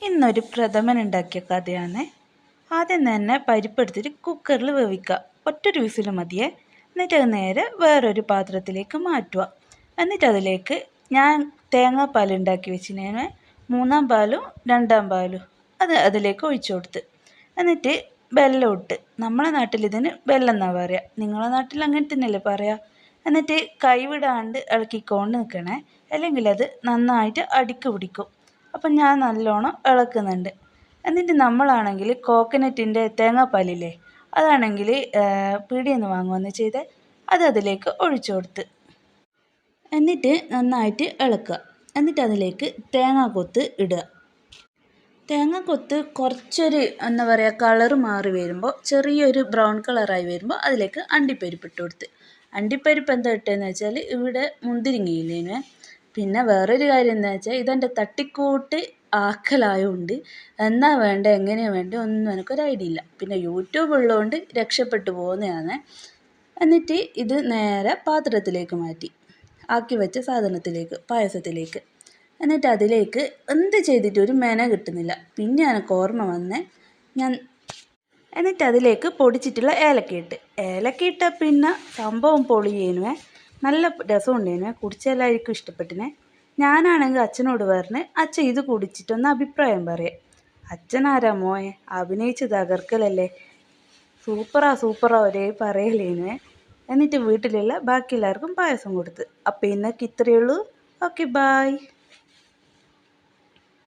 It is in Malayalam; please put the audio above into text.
ഇന്നൊരു പ്രഥമൻ ഉണ്ടാക്കിയ കഥയാണ്. ആദ്യം തന്നെ പരിപ്പെടുത്തിട്ട് കുക്കറിൽ വേവിക്കുക. ഒറ്റൊരു വിസിൽ മതിയേ. എന്നിട്ട് അത് നേരെ വേറൊരു പാത്രത്തിലേക്ക് മാറ്റുക. എന്നിട്ട് അതിലേക്ക് ഞാൻ തേങ്ങാപ്പാൽ ഉണ്ടാക്കി വെച്ചിന്, മൂന്നാം പാലും രണ്ടാം പാലും അത് അതിലേക്ക് ഒഴിച്ചു കൊടുത്ത്, എന്നിട്ട് വെള്ളം ഇട്ട്, നമ്മളെ നാട്ടിൽ ഇതിന് വെള്ളം എന്നാണ് പറയുക, നിങ്ങളെ നാട്ടിൽ അങ്ങനെ തന്നെയല്ലേ പറയുക. എന്നിട്ട് കൈവിടാണ്ട് ഇളക്കിക്കൊണ്ട് നിൽക്കണേ, അല്ലെങ്കിൽ അത് നന്നായിട്ട് അടിക്ക് പിടിക്കും. അപ്പം ഞാൻ നല്ലോണം ഇളക്കുന്നുണ്ട്. എന്നിട്ട് നമ്മളാണെങ്കിൽ കോക്കനട്ടിൻ്റെ തേങ്ങാപ്പാലില്ലേ, അതാണെങ്കിൽ പീടികയിൽ നിന്ന് വാങ്ങുകയെന്ന് ചെയ്ത് അത് അതിലേക്ക് ഒഴിച്ചു കൊടുത്ത്, എന്നിട്ട് നന്നായിട്ട് ഇളക്കുക. എന്നിട്ട് അതിലേക്ക് തേങ്ങാക്കൊത്ത് ഇടുക. തേങ്ങാക്കൊത്ത് കുറച്ചൊരു എന്താ പറയുക കളറ് മാറി വരുമ്പോൾ, ചെറിയൊരു ബ്രൗൺ കളറായി വരുമ്പോൾ അതിലേക്ക് അണ്ടിപ്പരിപ്പ് ഇട്ട് കൊടുത്ത്. അണ്ടിപ്പരിപ്പ് എന്താ ഇട്ടതെന്ന് വെച്ചാൽ ഇവിടെ മുന്തിരിങ്ങയില്ലേനെ. പിന്നെ വേറൊരു കാര്യം എന്താ വെച്ചാൽ ഇതെൻ്റെ തട്ടിക്കൂട്ട് ആക്കലായതുകൊണ്ട് എന്നാ വേണ്ട എങ്ങനെയാണ് വേണ്ട ഒന്നും എനിക്കൊരു ഐഡിയ ഇല്ല. പിന്നെ യൂട്യൂബ് ഉള്ളതുകൊണ്ട് രക്ഷപ്പെട്ടു പോകുന്നതാണ്. എന്നിട്ട് ഇത് നേരെ പാത്രത്തിലേക്ക് മാറ്റി, ആക്കി വെച്ച സാധനത്തിലേക്ക്, പായസത്തിലേക്ക്. എന്നിട്ട് അതിലേക്ക് എന്ത് ചെയ്തിട്ട് ഒരു മെന കിട്ടുന്നില്ല. പിന്നെ എനിക്ക് ഓർമ്മ വന്നേ, എന്നിട്ട് അതിലേക്ക് പൊടിച്ചിട്ടുള്ള ഏലക്ക ഇട്ടാൽ പിന്നെ സംഭവം പൊളിയേനുവേ. നല്ല രസമുണ്ടേനുവേ, കുടിച്ചെല്ലാവർക്കും ഇഷ്ടപ്പെട്ടിനെ. ഞാനാണെങ്കിൽ അച്ഛനോട് പറഞ്ഞ് അച്ഛൻ ഇത് കുടിച്ചിട്ടൊന്ന് അഭിപ്രായം പറയാം. അച്ഛനാരാ മോയെ, അഭിനയിച്ച് തകർക്കലല്ലേ, സൂപ്പറാ ഒരേ പറയലേനുവേ. എന്നിട്ട് വീട്ടിലുള്ള ബാക്കി എല്ലാവർക്കും പായസം കൊടുത്ത്. അപ്പോൾ ഇന്നൊക്കെ ഇത്രയേ ഉള്ളൂ. Okay, bye.